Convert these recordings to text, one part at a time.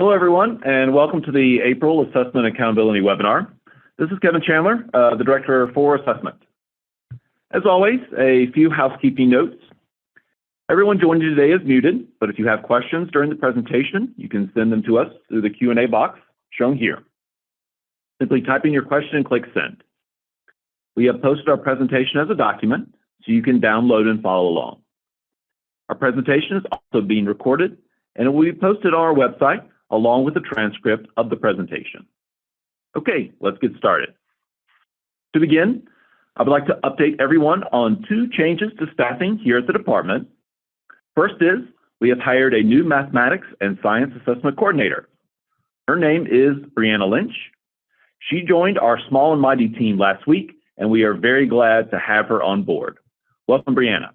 Hello, everyone, and welcome to the April Assessment Accountability webinar. This is Kevin Chandler, the Director for Assessment. As always, a few housekeeping notes. Everyone joining today is muted, but if you have questions during the presentation, you can send them to us through the Q&A box shown here. Simply type in your question and click Send. We have posted our presentation as a document, so you can download and follow along. Our presentation is also being recorded, and it will be posted on our website along with the transcript of the presentation. Okay, let's get started. To begin, I would like to update everyone on two changes to staffing here at the department. First is, we have hired a new mathematics and science assessment coordinator. Her name is Brianna Lynch. She joined our Small and Mighty team last week, and we are very glad to have her on board. Welcome, Brianna.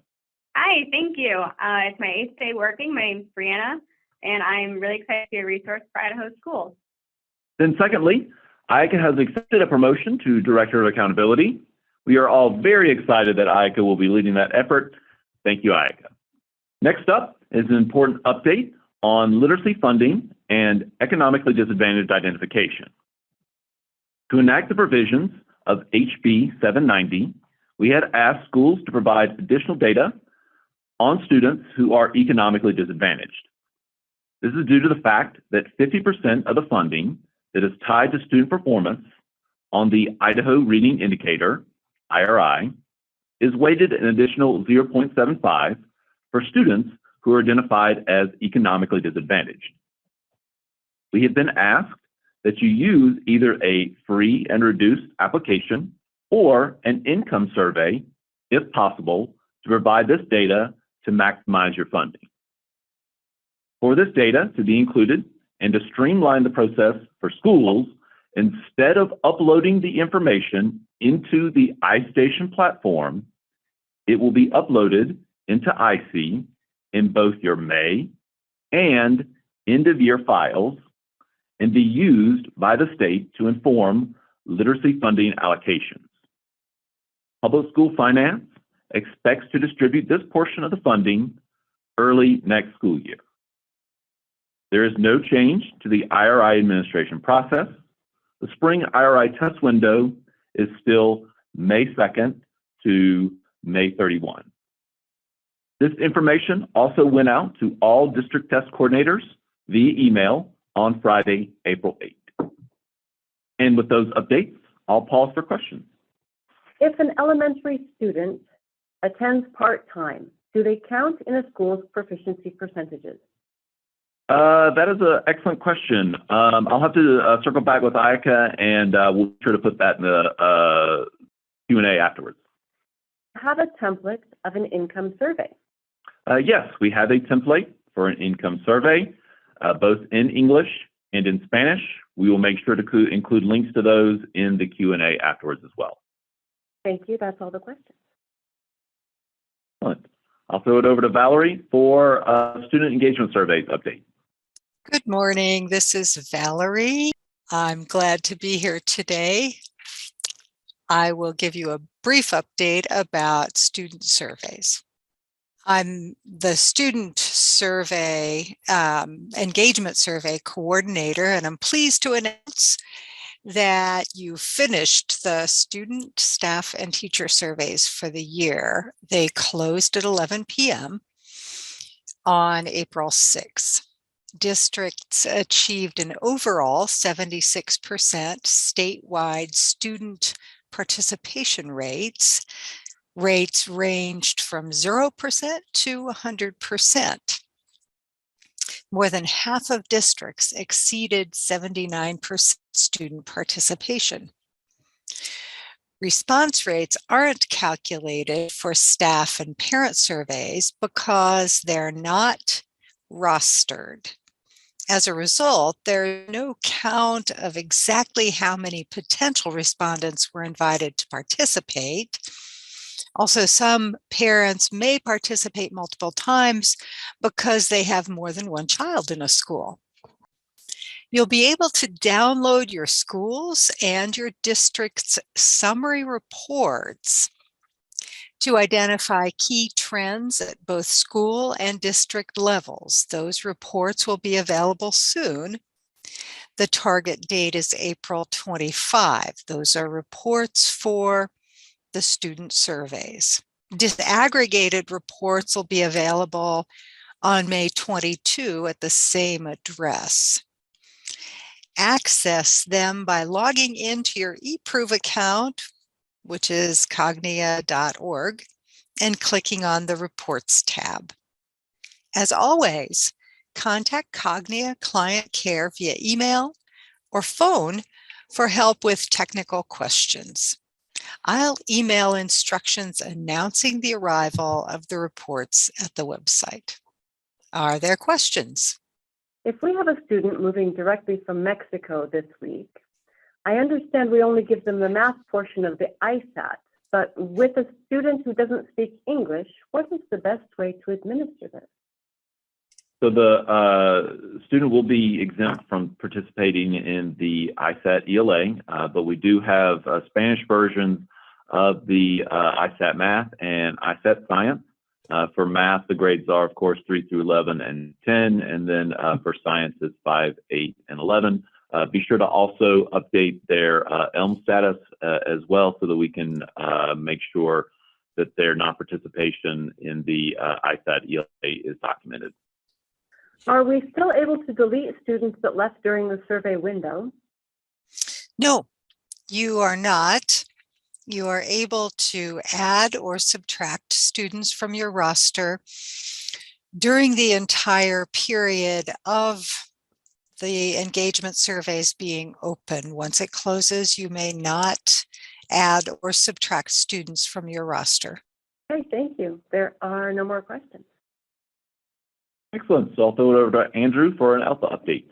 Hi, thank you. It's my 8th day working. My name is Brianna, and I'm really excited to be a resource for Idaho schools. Then secondly, IDAPA has accepted a promotion to Director of Accountability. We are all very excited that IDAPA will be leading that effort. Thank you, IDAPA. Next up is an important update on literacy funding and economically disadvantaged identification. To enact the provisions of HB 790, we had asked schools to provide additional data on students who are economically disadvantaged. This is due to the fact that 50% of the funding that is tied to student performance on the Idaho Reading Indicator, IRI, is weighted an additional 0.75 for students who are identified as economically disadvantaged. We have been asked that you use either a free and reduced application or an income survey, if possible, to provide this data to maximize your funding. For this data to be included and to streamline the process for schools, instead of uploading the information into the iStation platform, it will be uploaded into IC in both your May and end-of-year files and be used by the state to inform literacy funding allocations. Public School Finance expects to distribute this portion of the funding early next school year. There is no change to the IRI administration process. The spring IRI test window is still May 2nd to May 31. This information also went out to all district test coordinators via email on Friday, April 8th. And with those updates, I'll pause for questions. If an elementary student attends part-time, do they count in a school's proficiency percentages? That is an excellent question. I'll have to circle back with IDAPA, and we'll be sure to put that in the Q&A afterwards. Have a template of an income survey? Yes, we have a template for an income survey, both in English and in Spanish. We will make sure to include links to those in the Q&A afterwards as well. Thank you. That's all the questions. Excellent. I'll throw it over to Valerie for student engagement surveys update. Good morning. This is Valerie. I'm glad to be here today. I will give you a brief update about student surveys. I'm the student survey engagement survey coordinator, and I'm pleased to announce that you finished the student, staff, and teacher surveys for the year. They closed at 11 p.m. on April 6th. Districts achieved an overall 76% statewide student participation rates. Rates ranged from 0% to 100%. More than half of districts exceeded 79% student participation. Response rates aren't calculated for staff and parent surveys because they're not rostered. As a result, there's no count of exactly how many potential respondents were invited to participate. Also, some parents may participate multiple times because they have more than one child in a school. You'll be able to download your schools and your district's summary reports to identify key trends at both school and district levels. Those reports will be available soon The target date is April 25. Those are reports for the student surveys. Disaggregated reports will be available on May 22 at the same address. Access them by logging into your eProve account, which is cognia.org, and clicking on the Reports tab. As always, contact Cognia Client Care via email or phone for help with technical questions. I'll email instructions announcing the arrival of the reports at the website. Are there questions? If we have a student moving directly from Mexico this week, I understand we only give them the math portion of the ISAT, but with a student who doesn't speak English, what is the best way to administer this? So the student will be exempt from participating in the ISAT ELA, but we do have Spanish versions of the ISAT Math and ISAT Science. For math, the grades are, of course, 3 through 11 and 10, and then for science, it's 5, 8, and 11. Be sure to also update their ELM status as well so that we can make sure that their non-participation in the ISAT ELA is documented. Are we still able to delete students that left during the survey window? No, you are not. You are able to add or subtract students from your roster during the entire period of the engagement surveys being open. Once it closes, you may not add or subtract students from your roster. Okay, thank you. There are no more questions. Excellent. So I'll throw it over to Andrew for an Alpha update.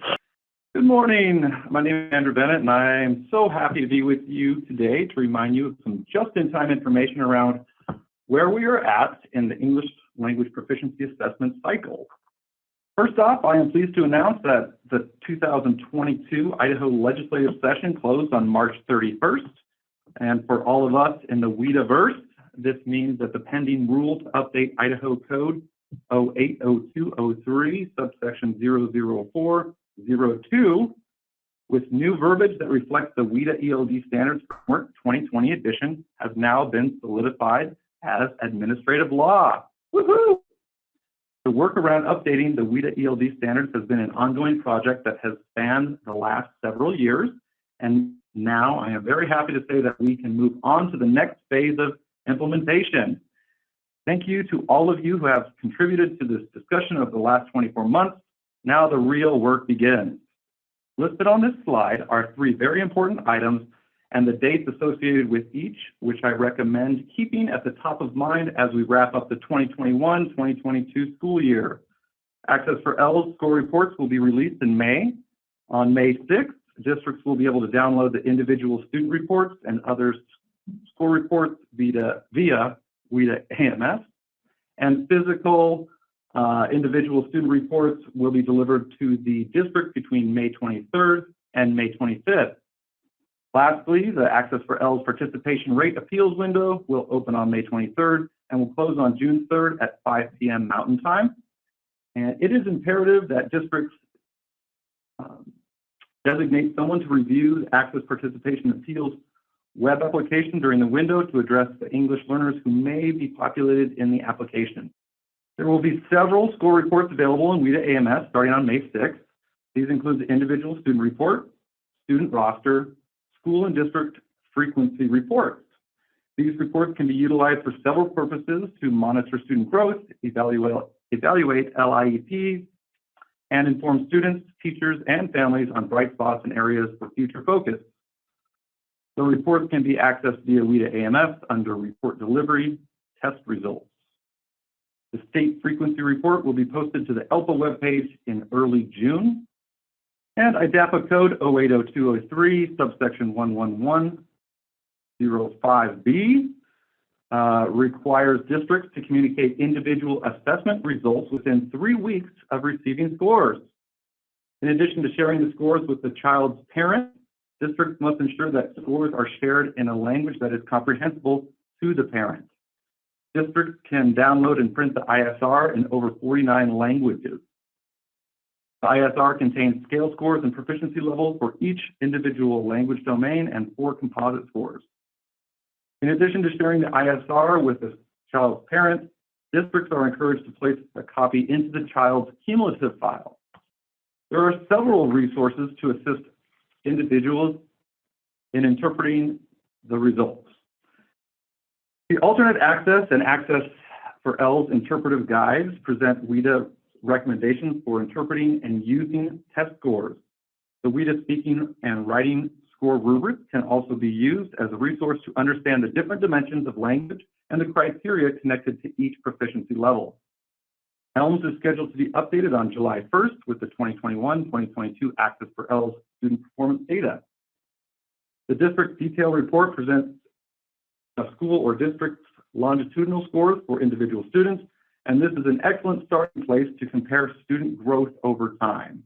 Good morning. My name is Andrew Bennett, and I am so happy to be with you today to remind you of some just-in-time information around where we are at in the English language proficiency assessment cycle. First off, I am pleased to announce that the 2022 Idaho legislative session closed on March 31st. And for all of us in the WIDA-verse, this means that the pending rule to update Idaho Code 080203, subsection 00402, with new verbiage that reflects the WIDA ELD Standards Framework 2020 edition, has now been solidified as administrative law. Woohoo! The work around updating the WIDA ELD standards has been an ongoing project that has spanned the last several years, and now I am very happy to say that we can move on to the next phase of implementation. Thank you to all of you who have contributed to this discussion over the last 24 months. Now the real work begins. Listed on this slide are 3 very important items and the dates associated with each, which I recommend keeping at the top of mind as we wrap up the 2021-2022 school year. Access for L's score reports will be released in May. On May 6th, districts will be able to download the individual student reports and other score reports via WIDA AMS, and physical individual student reports will be delivered to the district between May 23rd and May 25th. Lastly, the Access for L's participation rate appeals window will open on May 23rd and will close on June 3rd at 5 p.m. Mountain Time. And it is imperative that districts designate someone to review the Access Participation Appeals web application during the window to address the English learners who may be populated in the application. There will be several score reports available in WIDA AMS starting on May 6th. These include the individual student report, student roster, school and district frequency reports. These reports can be utilized for several purposes to monitor student growth, evaluate LIEPs, and inform students, teachers, and families on bright spots and areas for future focus. The reports can be accessed via WIDA AMS under Report Delivery, Test Results. The state frequency report will be posted to the ELPA webpage in early June. And IDAPA code 080203, subsection 11105B, requires districts to communicate individual assessment results within 3 weeks of receiving scores. In addition to sharing the scores with the child's parent, districts must ensure that scores are shared in a language that is comprehensible to the parent. Districts can download and print the ISR in over 49 languages. The ISR contains scale scores and proficiency levels for each individual language domain and 4 composite scores. In addition to sharing the ISR with the child's parents, districts are encouraged to place a copy into the child's cumulative file. There are several resources to assist individuals in interpreting the results. The Alternate Access and Access for ELS interpretive guides present WIDA recommendations for interpreting and using test scores. The WIDA speaking and writing score rubric can also be used as a resource to understand the different dimensions of language and the criteria connected to each proficiency level. ELMS is scheduled to be updated on July 1st with the 2021-2022 Access for ELS student performance data. The district detail report presents a school or district's longitudinal scores for individual students, and this is an excellent starting place to compare student growth over time.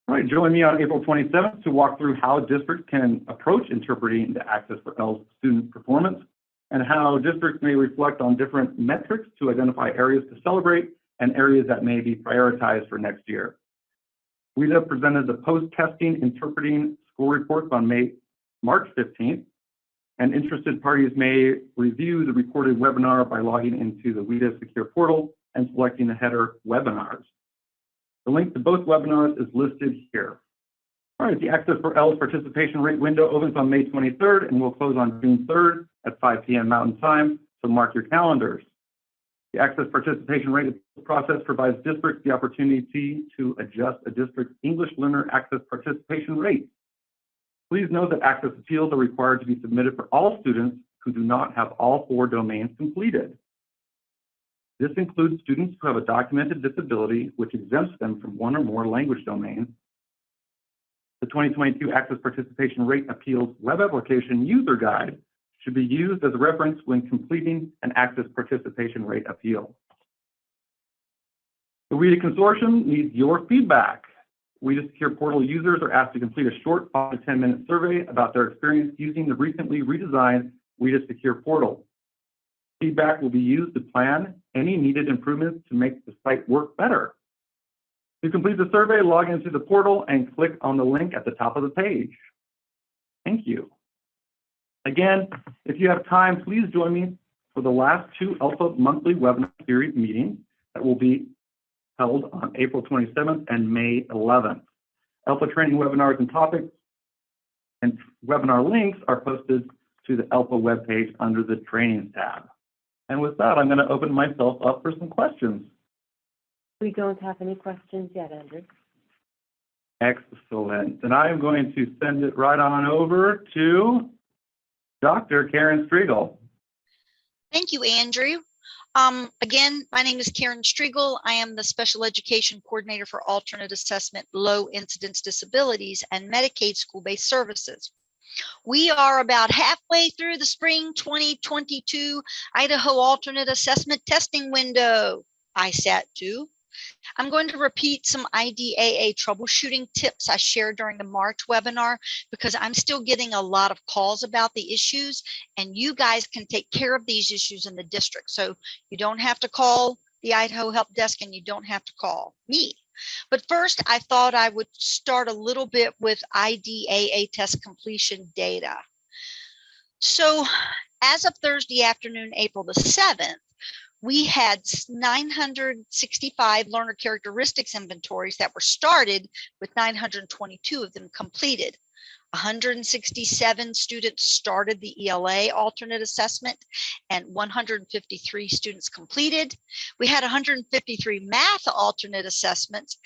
All right, join me on April 27th to walk through how districts can approach interpreting the Access for ELS student performance and how districts may reflect on different metrics to identify areas to celebrate and areas that may be prioritized for next year. WIDA presented the post-testing interpreting score reports on March 15th, and interested parties may review the recorded webinar by logging into the WIDA secure portal and selecting the header webinars. The link to both webinars is listed here. All right, the Access for ELS participation rate window opens on May 23rd and will close on June 3rd at 5 p.m. Mountain Time, so mark your calendars. The Access participation rate process provides districts the opportunity to adjust a district's English learner access participation rate. Please note that access appeals are required to be submitted for all students who do not have all 4 domains completed. This includes students who have a documented disability which exempts them from 1 or more language domains. The 2022 Access Participation Rate Appeals Web Application User Guide should be used as a reference when completing an Access Participation Rate appeal. The WIDA Consortium needs your feedback. WIDA Secure Portal users are asked to complete a short 5 to 10-minute survey about their experience using the recently redesigned WIDA Secure Portal. Feedback will be used to plan any needed improvements to make the site work better. To complete the survey, log into the portal and click on the link at the top of the page. Thank you. Again, if you have time, please join me for the last 2 ALPA monthly webinar series meetings that will be held on April 27th and May 11th. ALPA training webinars and topics and webinar links are posted to the ALPA webpage under the Trainings tab. And with that, I'm going to open myself up for some questions. We don't have any questions yet, Andrew. Excellent. And I am going to send it right on over to Dr. Karen Striegel. Thank you, Andrew. Again, my name is Karen Striegel. I am the Special Education Coordinator for Alternate Assessment, Low Incidence Disabilities, and Medicaid School-Based Services. We are about halfway through the spring 2022 Idaho Alternate Assessment Testing Window, ISAT 2. I'm going to repeat some IDAA troubleshooting tips I shared during the March webinar because I'm still getting a lot of calls about the issues, and you guys can take care of these issues in the district. So you don't have to call the Idaho Help Desk and you don't have to call me. But first, I thought I would start a little bit with IDAA test completion data. So as of Thursday afternoon, April the 7th, we had 965 learner characteristics inventories that were started, with 922 of them completed. 167 students started the ELA alternate assessment and 153 students completed. We had 153 math alternate assessments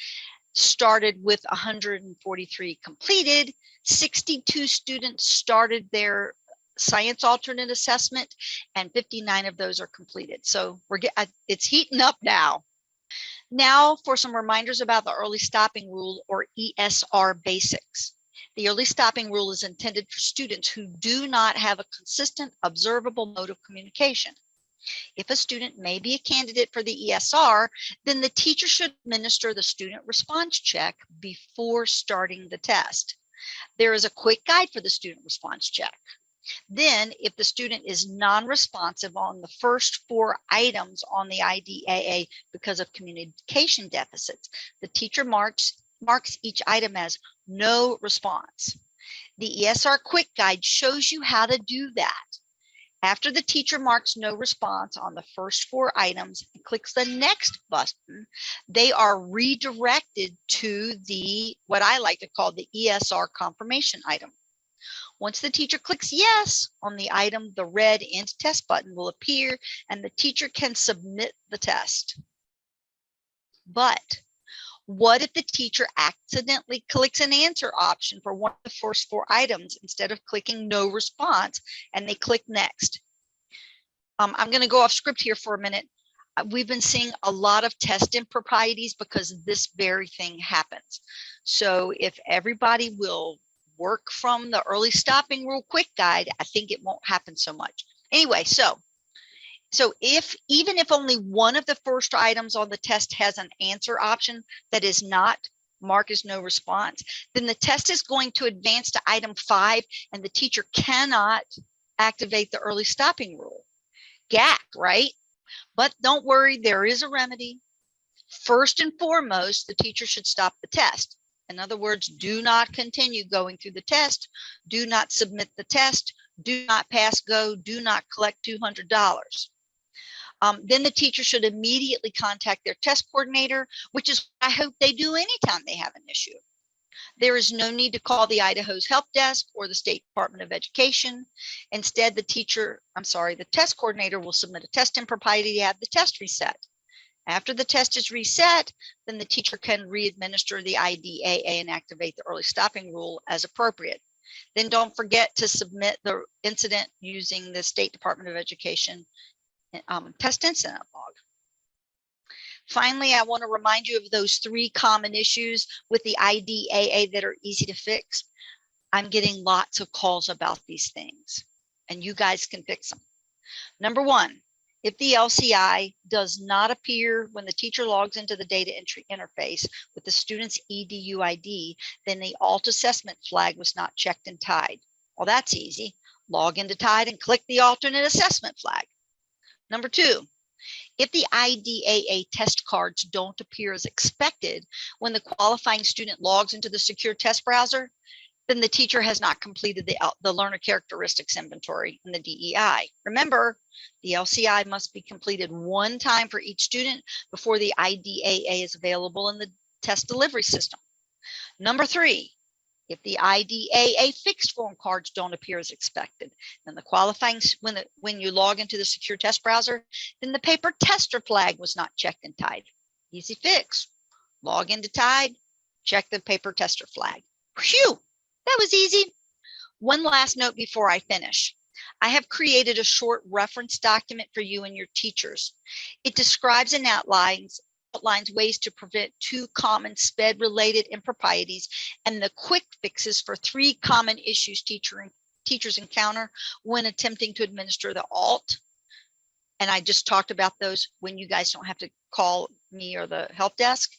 started with 143 completed. 62 students started their science alternate assessment and 59 of those are completed. So it's heating up now. Now for some reminders about the early stopping rule, or ESR basics. The early stopping rule is intended for students who do not have a consistent observable mode of communication. If a student may be a candidate for the ESR, then the teacher should administer the student response check before starting the test. There is a quick guide for the student response check. Then, if the student is non-responsive on the first 4 items on the IDAA because of communication deficits, the teacher marks marks each item as no response. The ESR Quick Guide shows you how to do that. After the teacher marks no response on the first 4 items and clicks the next button, they are redirected to the, what I like to call the ESR confirmation item. Once the teacher clicks yes on the item, the red End Test button will appear and the teacher can submit the test. But what if the teacher accidentally clicks an answer option for one of the first 4 items instead of clicking no response and they click next? I'm going to go off script here for a minute. We've been seeing a lot of test improprieties because this very thing happens. So if everybody will work from the early stopping rule quick guide, I think it won't happen so much. Anyway, so even if only one of the first items on the test has an answer option that is not marked as no response, then the test is going to advance to item 5 and the teacher cannot activate the early stopping rule. GAC, right? But don't worry, there is a remedy. First and foremost, the teacher should stop the test. In other words, do not continue going through the test. Do not submit the test. Do not pass go. Do not collect $200. Then the teacher should immediately contact their test coordinator, which is what I hope they do anytime they have an issue. There is no need to call the Idaho's help desk or the State Department of Education. Instead, the test coordinator will submit a test impropriety to have the test reset. After the test is reset, then the teacher can re-administer the IDAA and activate the early stopping rule as appropriate. Then don't forget to submit the incident using the State Department of Education test incident log. Finally, I want to remind you of those 3 common issues with the IDAA that are easy to fix. I'm getting lots of calls about these things, and you guys can fix them. Number 1, if the LCI does not appear when the teacher logs into the data entry interface with the student's EDU ID, then the alt assessment flag was not checked and tied. Well, that's easy. Log into TIDE and click the alternate assessment flag. Number 2, if the IDAA test cards don't appear as expected when the qualifying student logs into the secure test browser, then the teacher has not completed the learner characteristics inventory in the DEI. Remember, the LCI must be completed 1 time for each student before the IDAA is available in the test delivery system. Number 3, if the IDAA fixed form cards don't appear as expected, then the qualifying, when you log into the secure test browser, then the paper tester flag was not checked and tied. Easy fix. Log into TIDE, check the paper tester flag. Phew, that was easy. One last note before I finish. I have created a short reference document for you and your teachers. It describes and outlines ways to prevent 2 common SPED-related improprieties and the quick fixes for 3 common issues teachers encounter when attempting to administer the alt. And I just talked about those when you guys don't have to call me or the help desk.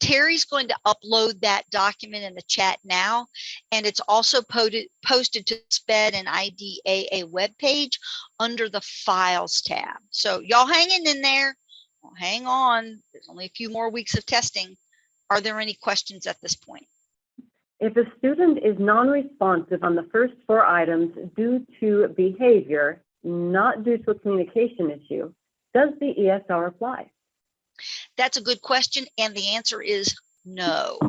Terry's going to upload that document in the chat now, and it's also posted to SPED and IDAA webpage under the Files tab. So y'all hanging in there. Well, hang on, there's only a few more weeks of testing. Are there any questions at this point? If a student is non-responsive on the first 4 items due to behavior, not due to a communication issue, does the ESR apply? That's a good question, and the answer is no.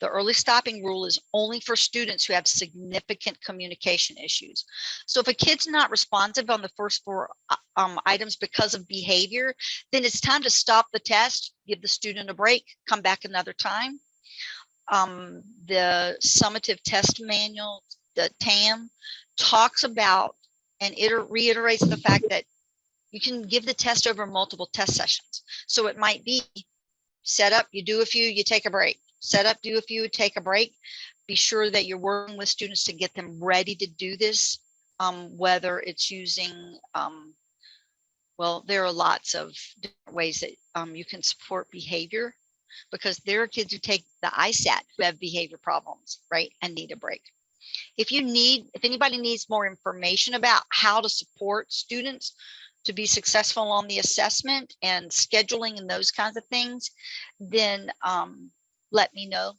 The early stopping rule is only for students who have significant communication issues. So if a kid's not responsive on the first 4 items because of behavior, then it's time to stop the test, give the student a break, come back another time. The Summative test manual, the TAM, talks about and reiterates the fact that you can give the test over multiple test sessions. So it might be set up, you do a few, you take a break. Set up, do a few, take a break. Be sure that you're working with students to get them ready to do this, whether it's using, well, there are lots of different ways that you can support behavior, because there are kids who take the ISAT who have behavior problems, right, and need a break. If anybody needs more information about how to support students to be successful on the assessment and scheduling and those kinds of things, then let me know,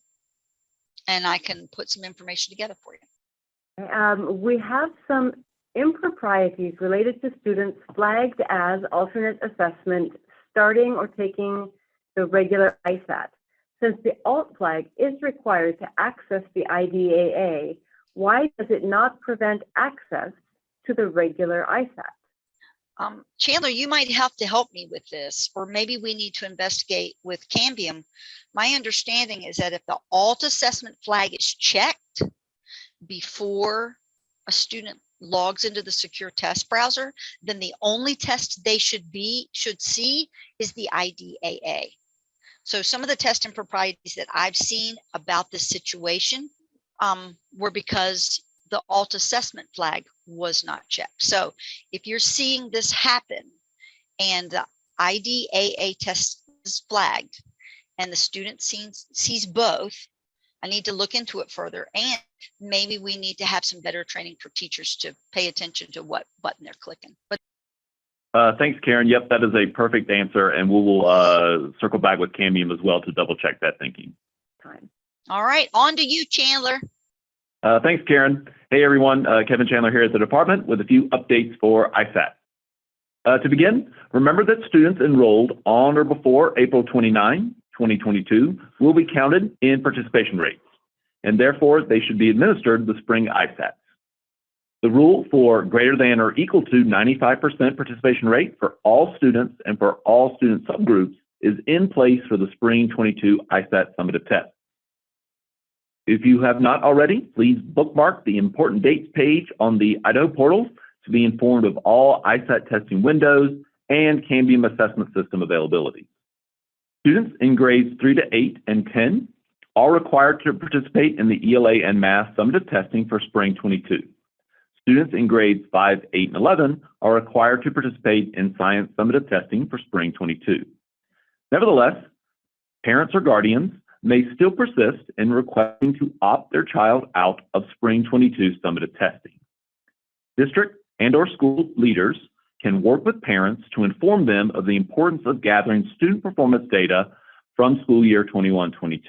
and I can put some information together for you. We have some improprieties related to students flagged as alternate assessment starting or taking the regular ISAT. Since the alt flag is required to access the IDAA, why does it not prevent access to the regular ISAT? Chandler, you might have to help me with this, or maybe we need to investigate with Cambium. My understanding is that if the alt assessment flag is checked before a student logs into the secure test browser, then the only test they should see is the IDAA. So some of the test improprieties that I've seen about this situation were because the alt assessment flag was not checked. So if you're seeing this happen and the IDAA test is flagged and the student sees both, I need to look into it further, and maybe we need to have some better training for teachers to pay attention to what button they're clicking. But Thanks, Karen. Yep, that is a perfect answer, and we will circle back with Cambium as well to double check that thinking. All right, on to you, Chandler. Thanks, Karen. Hey, everyone. Kevin Chandler here at the department with a few updates for ISAT. To begin, remember that students enrolled on or before April 29, 2022 will be counted in participation rates, and therefore they should be administered the spring ISAT. The rule for greater than or equal to 95% participation rate for all students and for all student subgroups is in place for the spring 22 ISAT summative test. If you have not already, please bookmark the important dates page on the IDAPA portal to be informed of all ISAT testing windows and Cambium assessment system availability. Students in grades 3 to 8 and 10 are required to participate in the ELA and Math summative testing for spring 22. Students in grades 5, 8, and 11 are required to participate in science summative testing for spring 22. Nevertheless, parents or guardians may still persist in requesting to opt their child out of spring 22 summative testing. District and/or school leaders can work with parents to inform them of the importance of gathering student performance data from school year 21-22.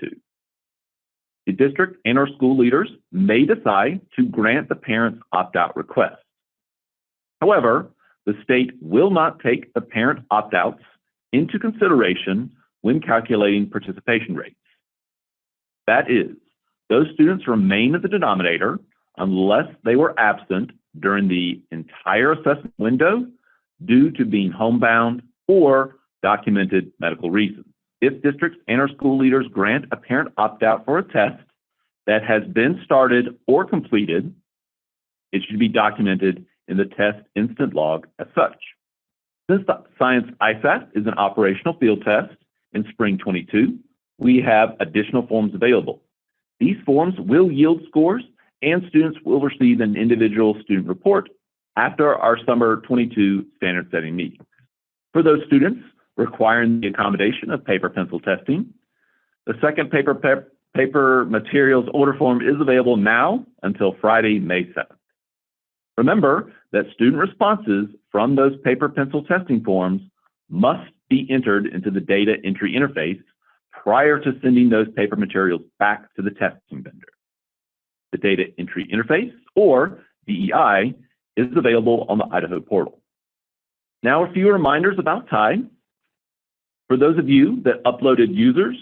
The district and/or school leaders may decide to grant the parent's opt-out request. However, the state will not take the parent opt-outs into consideration when calculating participation rates. That is, those students remain at the denominator unless they were absent during the entire assessment window due to being homebound or documented medical reasons. If districts and/or school leaders grant a parent opt-out for a test that has been started or completed, it should be documented in the test instant log as such. Since the Science ISAT is an operational field test in spring 22, we have additional forms available. These forms will yield scores, and students will receive an individual student report after our summer 22 standard setting meeting. For those students requiring the accommodation of paper pencil testing, the second paper materials order form is available now until Friday, May 7th. Remember that student responses from those paper pencil testing forms must be entered into the data entry interface prior to sending those paper materials back to the testing vendor. The data entry interface, or DEI, is available on the Idaho portal. Now, a few reminders about TIDE. For those of you that uploaded users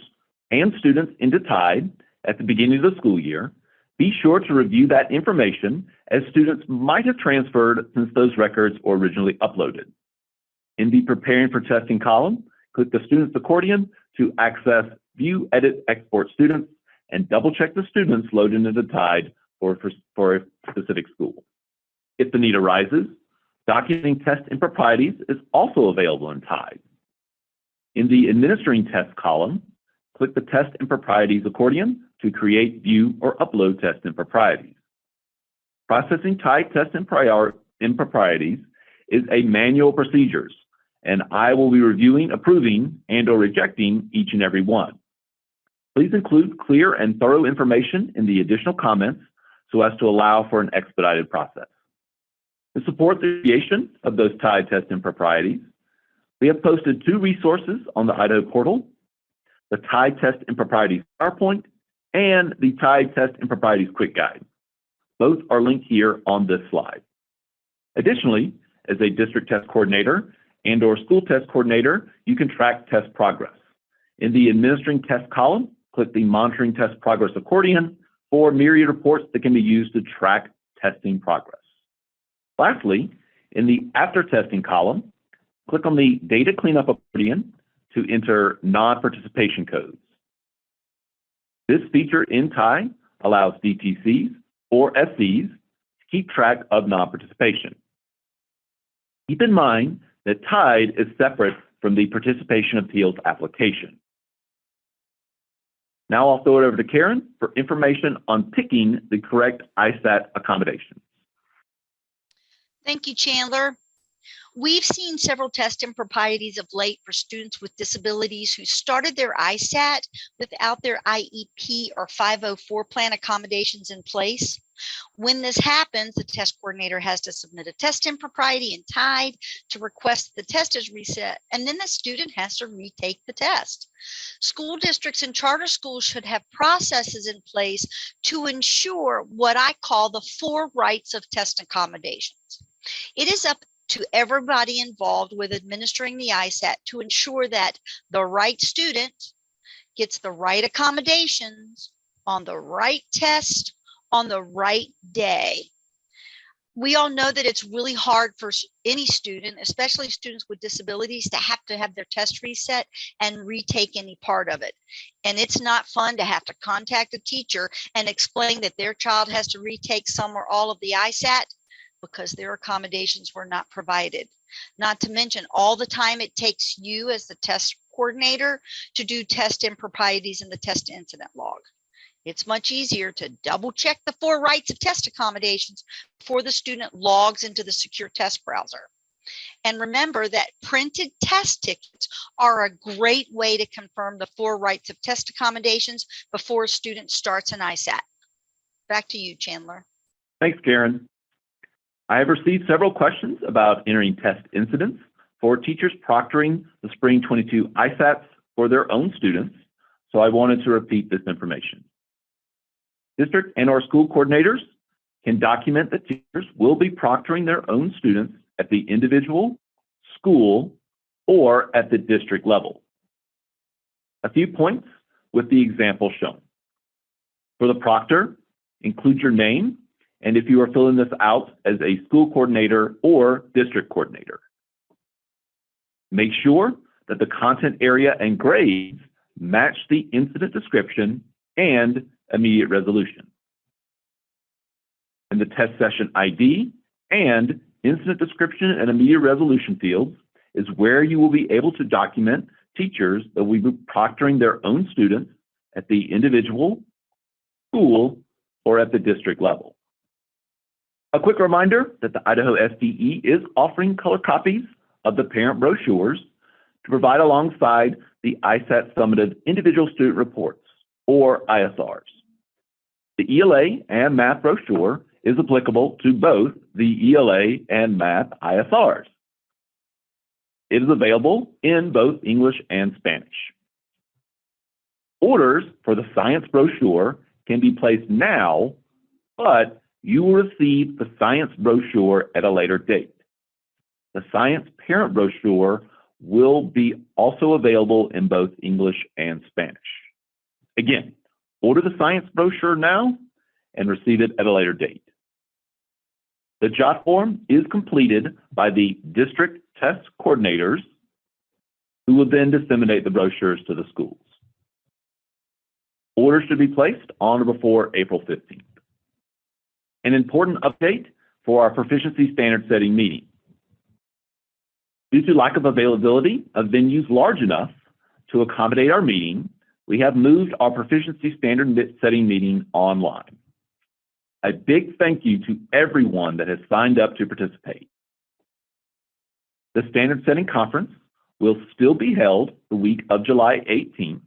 and students into TIDE at the beginning of the school year, be sure to review that information, as students might have transferred since those records were originally uploaded. In the Preparing for Testing column, click the Students accordion to access View, Edit, Export Students, and double-check the students loaded into TIDE for a specific school. If the need arises, documenting test improprieties is also available in TIDE. In the Administering Test column, click the Test Improprieties accordion to create, view, or upload test improprieties. Processing TIDE test improprieties is a manual procedures, and I will be reviewing, approving, and/or rejecting each and every one. Please include clear and thorough information in the additional comments so as to allow for an expedited process. To support the creation of those TIDE test improprieties, we have posted 2 resources on the Idaho portal. the TIDE Test Improprieties PowerPoint, and the TIDE Test Improprieties Quick Guide. Both are linked here on this slide. Additionally, as a district test coordinator and/or school test coordinator, you can track test progress. In the Administering Test column, click the Monitoring Test Progress accordion for myriad reports that can be used to track testing progress. Lastly, in the After Testing column, click on the Data Cleanup accordion to enter non-participation codes. This feature in TIDE allows DTCs or SCs to keep track of non-participation. Keep in mind that TIDE is separate from the Participation Appeals application. Now I'll throw it over to Karen for information on picking the correct ISAT accommodation. Thank you, Chandler. We've seen several test improprieties of late for students with disabilities who started their ISAT without their IEP or 504 plan accommodations in place. When this happens, the test coordinator has to submit a test impropriety in TIDE to request the test is reset, and then the student has to retake the test. School districts and charter schools should have processes in place to ensure what I call the 4 rights of test accommodations. It is up to everybody involved with administering the ISAT to ensure that the right student gets the right accommodations on the right test on the right day. We all know that it's really hard for any student, especially students with disabilities, to have their test reset and retake any part of it. And it's not fun to have to contact a teacher and explain that their child has to retake some or all of the ISAT because their accommodations were not provided. Not to mention all the time it takes you as the test coordinator to do test improprieties in the test incident log. It's much easier to double check the 4 rights of test accommodations before the student logs into the secure test browser. And remember that printed test tickets are a great way to confirm the 4 rights of test accommodations before a student starts an ISAT. Back to you, Chandler. Thanks, Karen. I have received several questions about entering test incidents for teachers proctoring the Spring 22 ISATs for their own students, so I wanted to repeat this information. District and/or school coordinators can document that teachers will be proctoring their own students at the individual, school, or at the district level. A few points with the example shown. For the proctor, include your name, and if you are filling this out as a school coordinator or district coordinator. Make sure that the content area and grades match the incident description and immediate resolution. In the test session ID and incident description and immediate resolution fields is where you will be able to document teachers that will be proctoring their own students at the individual, school, or at the district level. A quick reminder that the Idaho SDE is offering color copies of the parent brochures to provide alongside the ISAT Summative Individual Student Reports, or ISRs. The ELA and Math brochure is applicable to both the ELA and Math ISRs. It is available in both English and Spanish. Orders for the science brochure can be placed now, but you will receive the science brochure at a later date. The science parent brochure will be also available in both English and Spanish. Again, order the science brochure now and receive it at a later date. The JOT form is completed by the district test coordinators who will then disseminate the brochures to the schools. Orders should be placed on or before April 15th. An important update for our proficiency standard setting meeting. Due to lack of availability of venues large enough to accommodate our meeting, we have moved our proficiency standard setting meeting online. A big thank you to everyone that has signed up to participate. The standard setting conference will still be held the week of July 18th,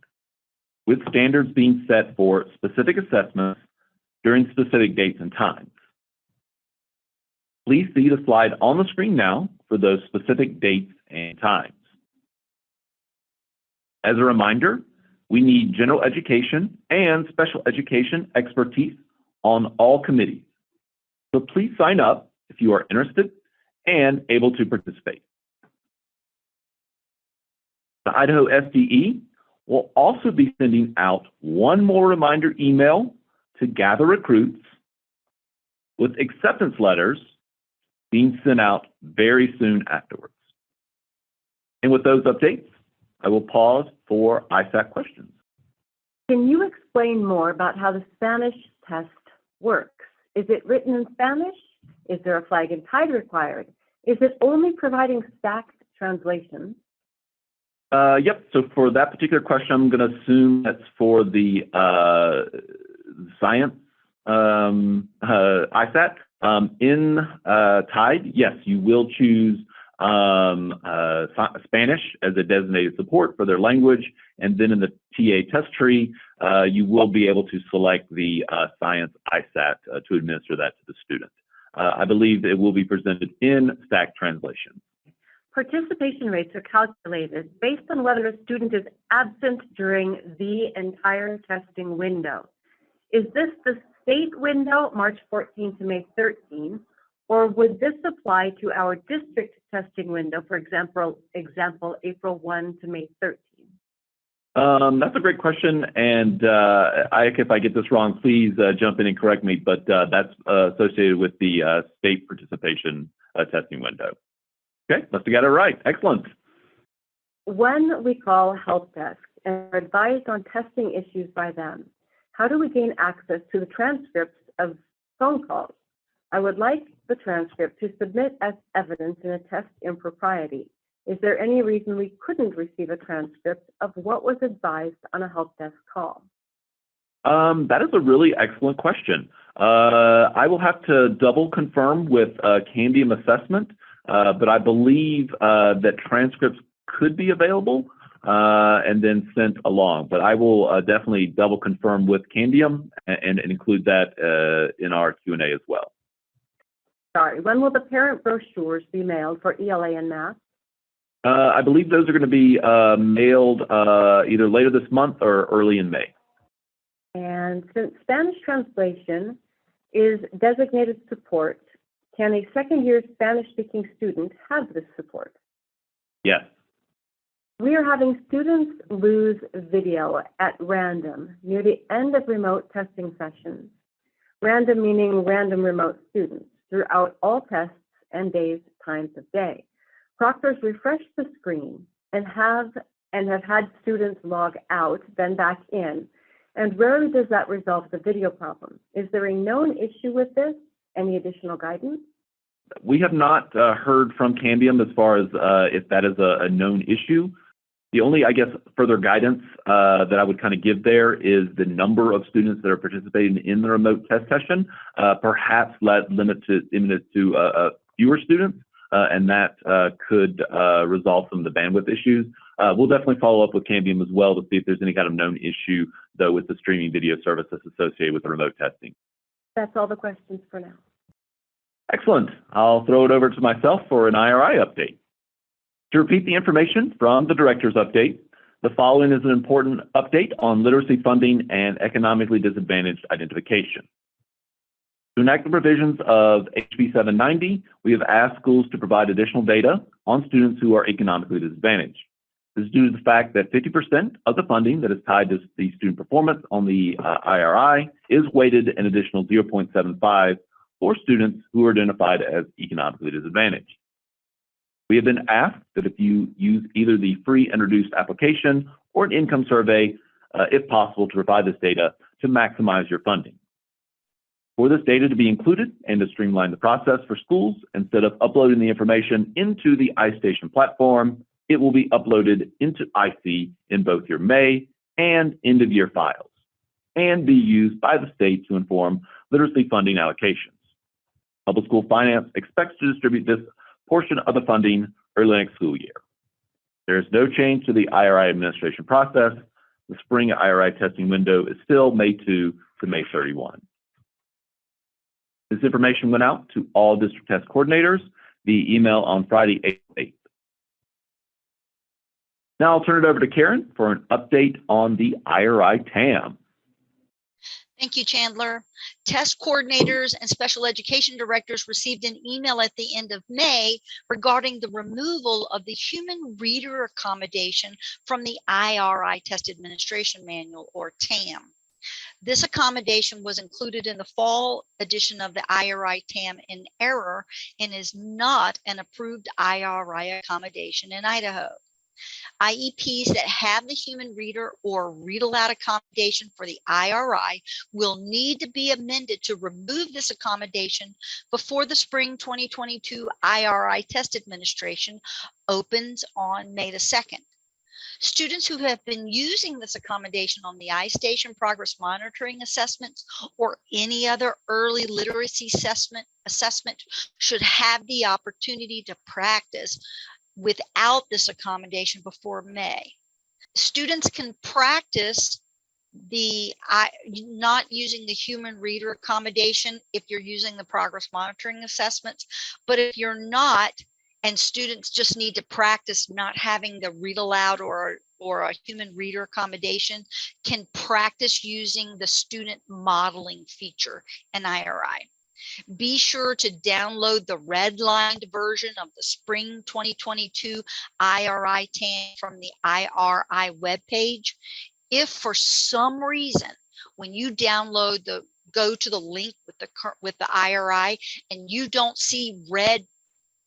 with standards being set for specific assessments during specific dates and times. Please see the slide on the screen now for those specific dates and times. As a reminder, We need general education and special education expertise on all committees. So please sign up if you are interested and able to participate. The Idaho SDE will also be sending out one more reminder email to gather recruits, with acceptance letters being sent out very soon afterwards. And with those updates, I will pause for ISAT questions. Can you explain more about how the Spanish test works? Is it written in Spanish? Is there a flag and tide required? Is it only providing stacked translations? Yep, so for that particular question, I'm going to assume that's for the science ISAT. In TIDE, yes, you will choose Spanish as a designated support for their language, and then in the TA test tree, you will be able to select the science ISAT to administer that to the student. I believe it will be presented in stacked translation. Participation rates are calculated based on whether a student is absent during the entire testing window. Is this the state window, March 14 to May 13, or would this apply to our district testing window, for example, April 1 to May 13? That's a great question, and if I get this wrong, please jump in and correct me, but that's associated with the state participation testing window. Okay, must have got it right. Excellent. When we call help desk and are advised on testing issues by them, how do we gain access to the transcripts of phone calls? I would like the transcript to submit as evidence in a test impropriety. Is there any reason we couldn't receive a transcript of what was advised on a help desk call? That is a really excellent question. I will have to double confirm with Cambium Assessment, but I believe that transcripts could be available and then sent along. But I will definitely double confirm with Cambium and include that in our Q&A as well. Sorry, when will the parent brochures be mailed for ELA and math? I believe those are going to be mailed either later this month or early in May. And since Spanish translation is designated support, can a second-year Spanish-speaking student have this support? Yes. We are having students lose video at random near the end of remote testing sessions. Random meaning random remote students throughout all tests and days, times of day. Proctors refresh the screen and have had students log out, then back in, and rarely does that resolve the video problem. Is there a known issue with this? Any additional guidance? We have not heard from Cambium as far as if that is a known issue. The only, I guess, further guidance that I would kind of give there is the number of students that are participating in the remote test session. Perhaps limit it to fewer students, and that could resolve some of the bandwidth issues. We'll definitely follow up with Cambium as well to see if there's any kind of known issue, though, with the streaming video service that's associated with the remote testing. That's all the questions for now. Excellent. I'll throw it over to myself for an IRI update. To repeat the information from the Director's update, the following is an important update on literacy funding and economically disadvantaged identification. To enact the provisions of HB 790, we have asked schools to provide additional data on students who are economically disadvantaged. This is due to the fact that 50% of the funding that is tied to the student performance on the IRI is weighted an additional 0.75 for students who are identified as economically disadvantaged. We have been asked that if you use either the free and reduced application or an income survey, if possible, to provide this data to maximize your funding. For this data to be included and to streamline the process for schools, instead of uploading the information into the iStation platform, it will be uploaded into IC in both your May and end-of-year files, and be used by the state to inform literacy funding allocations. Public School Finance expects to distribute this portion of the funding early next school year. There is no change to the IRI administration process. The spring IRI testing window is still May 2 to May 31. This information went out to all district test coordinators via email on Friday, April 8th. Now I'll turn it over to Karen for an update on the IRI TAM. Thank you, Chandler. Test coordinators and special education directors received an email at the end of May regarding the removal of the human reader accommodation from the IRI Test Administration Manual, or TAM. This accommodation was included in the fall edition of the IRI TAM in error and is not an approved IRI accommodation in Idaho. IEPs that have the human reader or read aloud accommodation for the IRI will need to be amended to remove this accommodation before the spring 2022 IRI test administration opens on May the 2nd. Students who have been using this accommodation on the iStation progress monitoring assessments or any other early literacy assessment should have the opportunity to practice without this accommodation before May. Students can practice the not using the human reader accommodation if you're using the progress monitoring assessments, but if you're not, and students just need to practice not having the read aloud or a human reader accommodation, can practice using the student modeling feature in IRI. Be sure to download the redlined version of the spring 2022 IRI TAM from the IRI webpage. If for some reason, when you download go to the link with the IRI and you don't see red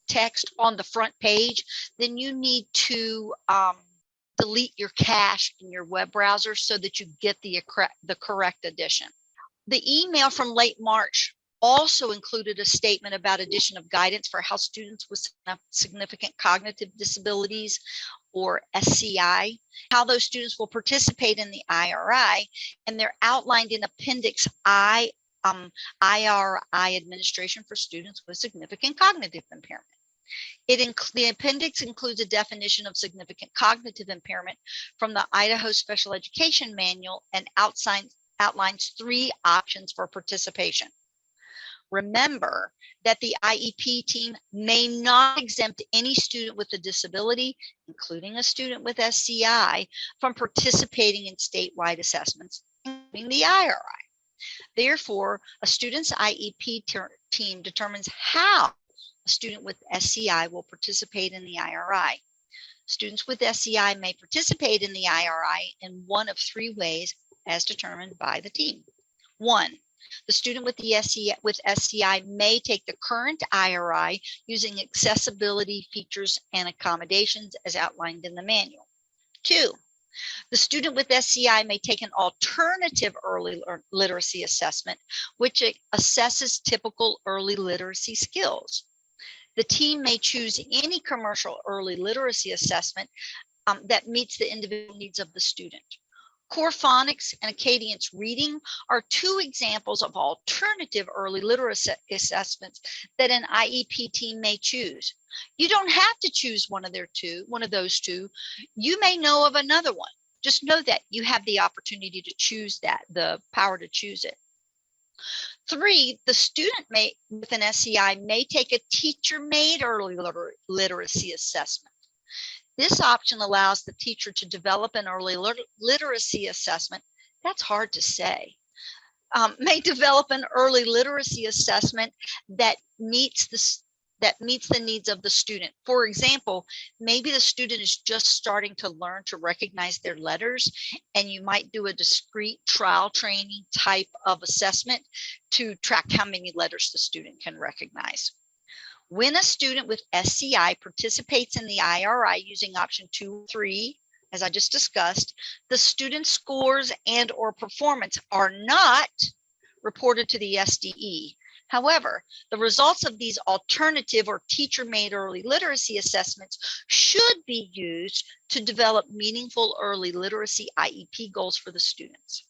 text on the front page, then you need to delete your cache in your web browser so that you get the correct edition. The email from late March also included a statement about addition of guidance for how students with significant cognitive disabilities, or SCI, how those students will participate in the IRI, and they're outlined in Appendix I, IRI Administration for Students with Significant Cognitive Impairment. The appendix includes a definition of significant cognitive impairment from the Idaho Special Education Manual and outlines 3 options for participation. Remember that the IEP team may not exempt any student with a disability, including a student with SCI, from participating in statewide assessments, including the IRI. Therefore, a student's IEP team determines how a student with SCI will participate in the IRI. Students with SCI may participate in the IRI in one of 3 ways as determined by the team. 1, the student with SCI may take the current IRI using accessibility features and accommodations as outlined in the manual. 2, the student with SCI may take an alternative early literacy assessment, which assesses typical early literacy skills. The team may choose any commercial early literacy assessment that meets the individual needs of the student. Core phonics and Acadience reading are 2 examples of alternative early literacy assessments that an IEP team may choose. You don't have to choose one of those two. You may know of another one. Just know that you have the opportunity to choose that, the power to choose it. 3, the student with an SCI may take a teacher-made early literacy assessment. This option allows the teacher to develop an early literacy assessment. That's hard to say. May develop an early literacy assessment that meets the needs of the student. For example, maybe the student is just starting to learn to recognize their letters, and you might do a discrete trial training type of assessment to track how many letters the student can recognize. When a student with SCI participates in the IRI using option 2 or 3, as I just discussed, the student's scores and or performance are not reported to the SDE. However, the results of these alternative or teacher-made early literacy assessments should be used to develop meaningful early literacy IEP goals for the students.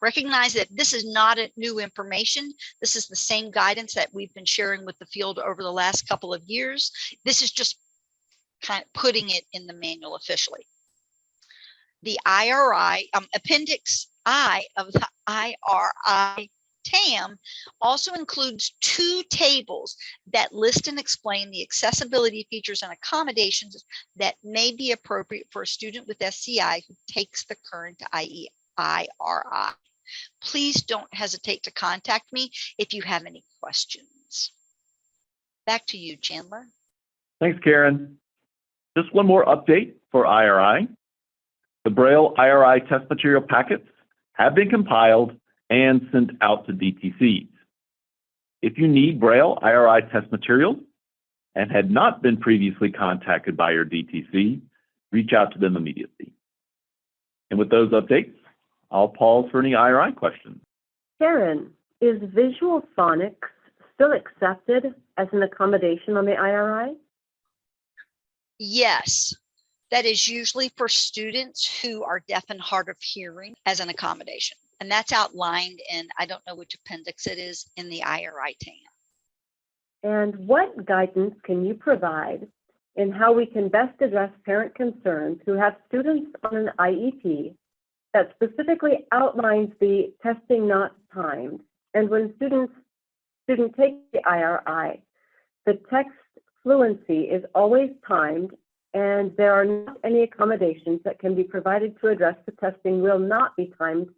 Recognize that this is not new information. This is the same guidance that we've been sharing with the field over the last couple of years. This is just kind of putting it in the manual officially. The IRI, Appendix I of the IRI TAM also includes 2 tables that list and explain the accessibility features and accommodations that may be appropriate for a student with SCI who takes the current IRI. Please don't hesitate to contact me if you have any questions. Back to you, Chandler. Thanks, Karen. Just one more update for IRI. The Braille IRI test material packets have been compiled and sent out to DTCs. If you need Braille IRI test materials and had not been previously contacted by your DTC, reach out to them immediately. And with those updates, I'll pause for any IRI questions. Karen, is visual phonics still accepted as an accommodation on the IRI? Yes, that is usually for students who are deaf and hard of hearing as an accommodation. And that's outlined in, I don't know which appendix it is, in the IRI TAM. And what guidance can you provide in how we can best address parent concerns who have students on an IEP that specifically outlines the testing not timed? And when student takes the IRI, the text fluency is always timed, and there are not any accommodations that can be provided to address the testing will not be timed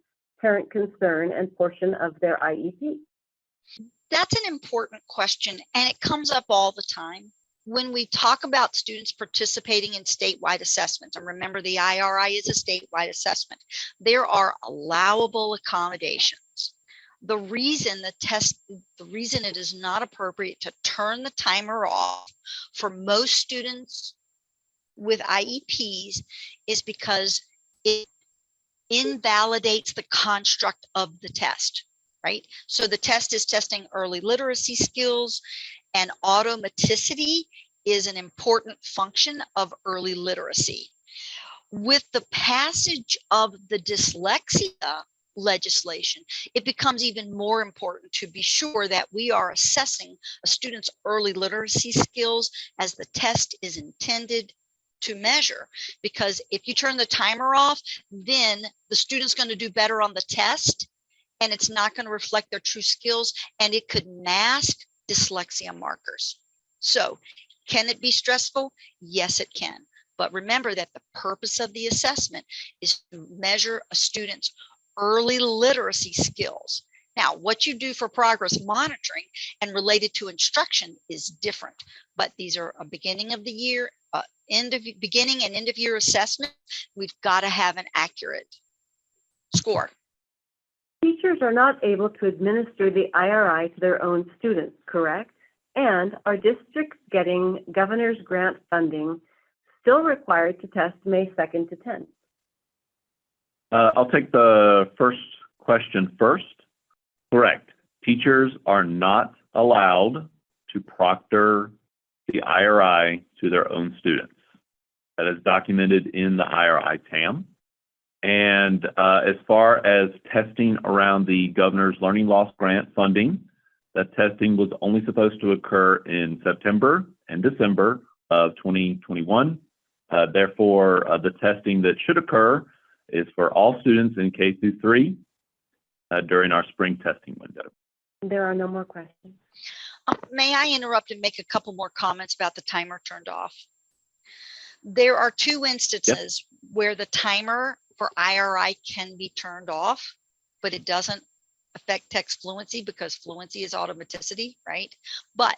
parent concern and portion of their IEP? That's an important question, and it comes up all the time when we talk about students participating in statewide assessments. And remember, the IRI is a statewide assessment. There are allowable accommodations. The reason it is not appropriate to turn the timer off for most students with IEPs is because it invalidates the construct of the test, right? So the test is testing early literacy skills, and automaticity is an important function of early literacy. With the passage of the dyslexia legislation, it becomes even more important to be sure that we are assessing a student's early literacy skills as the test is intended to measure. Because if you turn the timer off, then the student's going to do better on the test, and it's not going to reflect their true skills, and it could mask dyslexia markers. So can it be stressful? Yes, it can. But remember that the purpose of the assessment is to measure a student's early literacy skills. Now, what you do for progress monitoring and related to instruction is different, but these are a beginning of the year, beginning and end of year assessment. We've got to have an accurate score. Teachers are not able to administer the IRI to their own students, correct? And are districts getting governor's grant funding still required to test May 2nd to 10th? I'll take the first question first. Correct. Teachers are not allowed to proctor the IRI to their own students. That is documented in the IRI TAM. And as far as testing around the governor's learning loss grant funding, that testing was only supposed to occur in September and December of 2021. Therefore, the testing that should occur is for all students in K through 3 during our spring testing window. There are no more questions. May I interrupt and make a couple more comments about the timer turned off? There are 2 instances where the timer for IRI can be turned off, but it doesn't affect text fluency because fluency is automaticity, right? But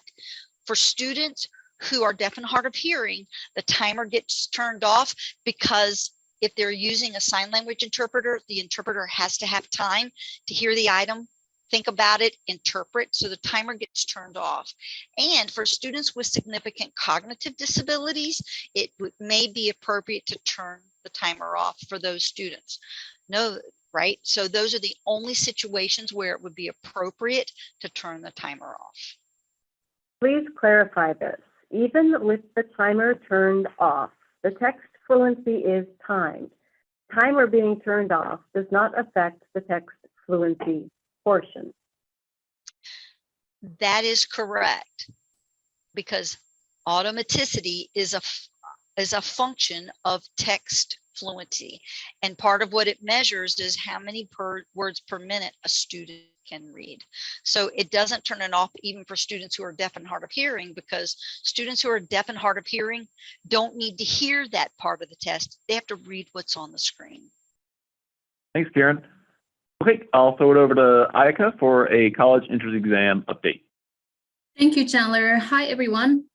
for students who are deaf and hard of hearing, the timer gets turned off because if they're using a sign language interpreter, the interpreter has to have time to hear the item, think about it, interpret, so the timer gets turned off. And for students with significant cognitive disabilities, it may be appropriate to turn the timer off for those students. No, right? So those are the only situations where it would be appropriate to turn the timer off. Please clarify this. Even with the timer turned off, the text fluency is timed. Timer being turned off does not affect the text fluency portion. That is correct, because automaticity is a function of text fluency. And part of what it measures is how many words per minute a student can read. So it doesn't turn it off even for students who are deaf and hard of hearing, because students who are deaf and hard of hearing don't need to hear that part of the test. They have to read what's on the screen. Thanks, Karen. Okay, I'll throw it over to Ayaka for a college entrance exam update. Thank you, Chandler. Hi, everyone.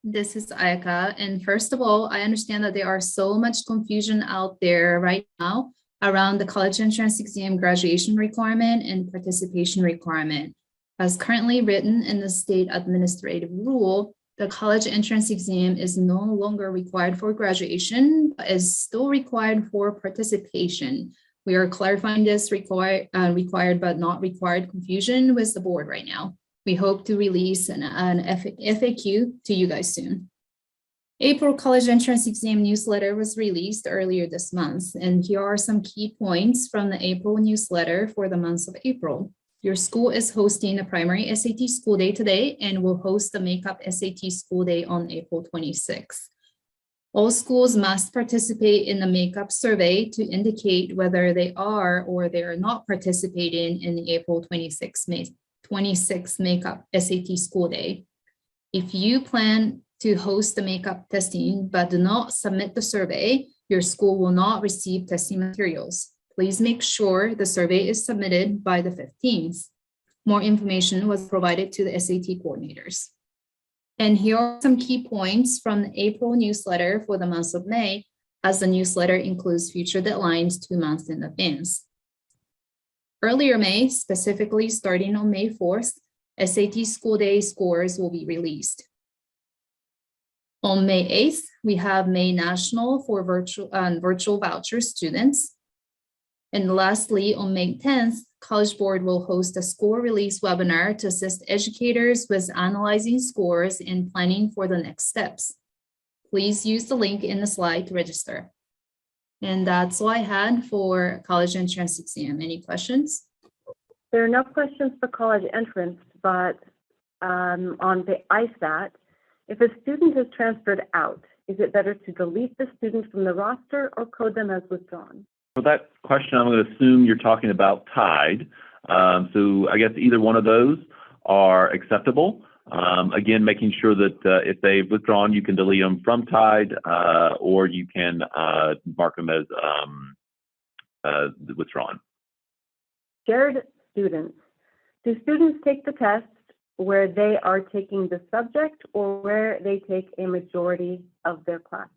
This is Ayaka. And first of all, I understand that there are so much confusion out there right now around the college entrance exam graduation requirement and participation requirement. As currently written in the state administrative rule, the college entrance exam is no longer required for graduation, but is still required for participation. We are clarifying this required but not required confusion with the board right now. We hope to release an FAQ to you guys soon. April college entrance exam newsletter was released earlier this month, and here are some key points from the April newsletter for the month of April. Your school is hosting a primary SAT school day today and will host the makeup SAT school day on April 26th. All schools must participate in the makeup survey to indicate whether they are or they are not participating in the April 26th makeup SAT school day. If you plan to host the makeup testing but do not submit the survey, your school will not receive testing materials. Please make sure the survey is submitted by the 15th. More information was provided to the SAT coordinators. And here are some key points from the April newsletter for the month of May, as the newsletter includes future deadlines 2 months in advance. Earlier May, specifically starting on May 4th, SAT school day scores will be released. On May 8th, we have May National for virtual voucher students. And lastly, on May 10th, College Board will host a score release webinar to assist educators with analyzing scores and planning for the next steps. Please use the link in the slide to register. And that's all I had for college entrance exam. Any questions? There are no questions for college entrance, but on the ISAT, if a student is transferred out, is it better to delete the student from the roster or code them as withdrawn? For that question, I'm going to assume you're talking about tied. So I guess either one of those are acceptable. Again, making sure that if they've withdrawn, you can delete them from tied, or you can mark them as withdrawn. Shared students. Do students take the test where they are taking the subject or where they take a majority of their classes?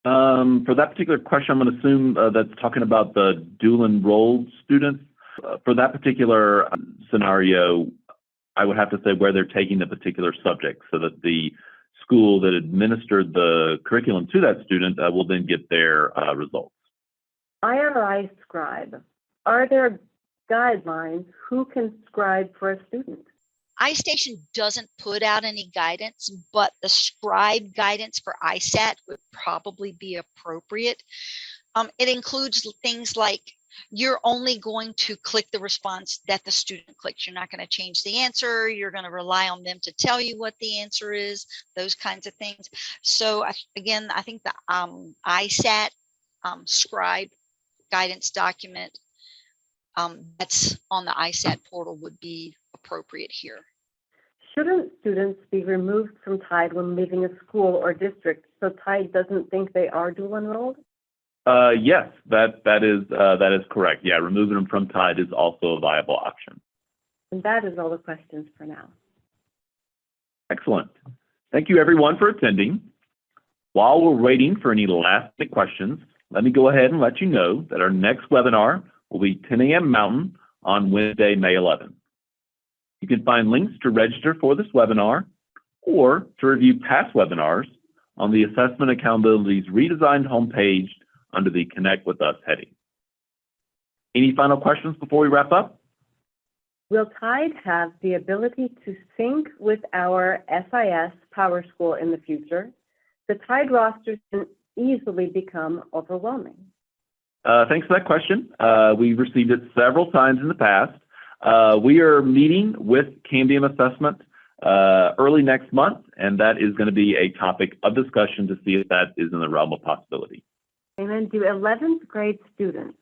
For that particular question, I'm going to assume that's talking about the dual enrolled students. For that particular scenario, I would have to say where they're taking the particular subject, so that the school that administered the curriculum to that student will then get their results. IRI scribe. Are there guidelines who can scribe for a student? iStation doesn't put out any guidance, but the scribe guidance for ISAT would probably be appropriate. It includes things like you're only going to click the response that the student clicks. You're not going to change the answer. You're going to rely on them to tell you what the answer is, those kinds of things. So again, I think the ISAT scribe guidance document that's on the ISAT portal would be appropriate here. Shouldn't students be removed from TIDE when leaving a school or district so TIDE doesn't think they are dual enrolled? Yes, that is correct. Yeah, removing them from TIDE is also a viable option. And that is all the questions for now. Excellent. Thank you everyone for attending. While we're waiting for any last minute questions, let me go ahead and let you know that our next webinar will be 10 a.m. Mountain on Wednesday, May 11th. You can find links to register for this webinar or to review past webinars on the Assessment Accountability's redesigned homepage under the Connect with Us heading. Any final questions before we wrap up? Will TIDE have the ability to sync with our SIS Power School in the future? The TIDE rosters can easily become overwhelming. Thanks for that question. We've received it several times in the past. We are meeting with Cambium Assessment early next month, and that is going to be a topic of discussion to see if that is in the realm of possibility. And then do 11th grade students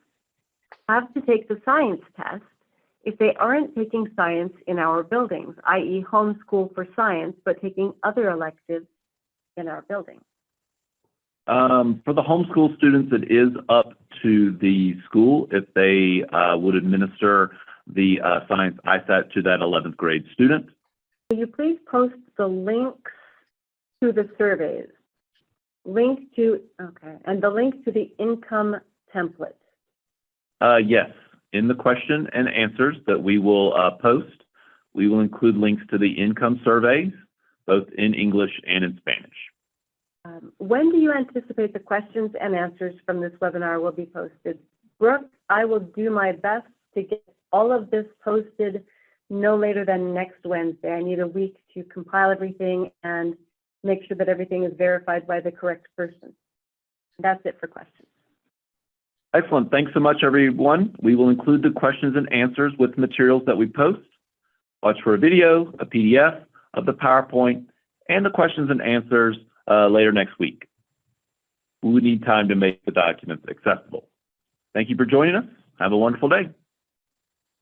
have to take the science test if they aren't taking science in our buildings, i.e. homeschool for science, but taking other electives in our building? For the homeschool students, it is up to the school if they would administer the science ISAT to that 11th grade student. Will you please post the links to the surveys? And the link to the income template. Yes, in the question and answers that we will post, we will include links to the income surveys, both in English and in Spanish. When do you anticipate the questions and answers from this webinar will be posted? Brooke, I will do my best to get all of this posted no later than next Wednesday. I need a week to compile everything and make sure that everything is verified by the correct person. That's it for questions. Excellent. Thanks so much, everyone. We will include the questions and answers with materials that we post. Watch for a video, a PDF of the PowerPoint, and the questions and answers later next week. We would need time to make the documents accessible. Thank you for joining us. Have a wonderful day.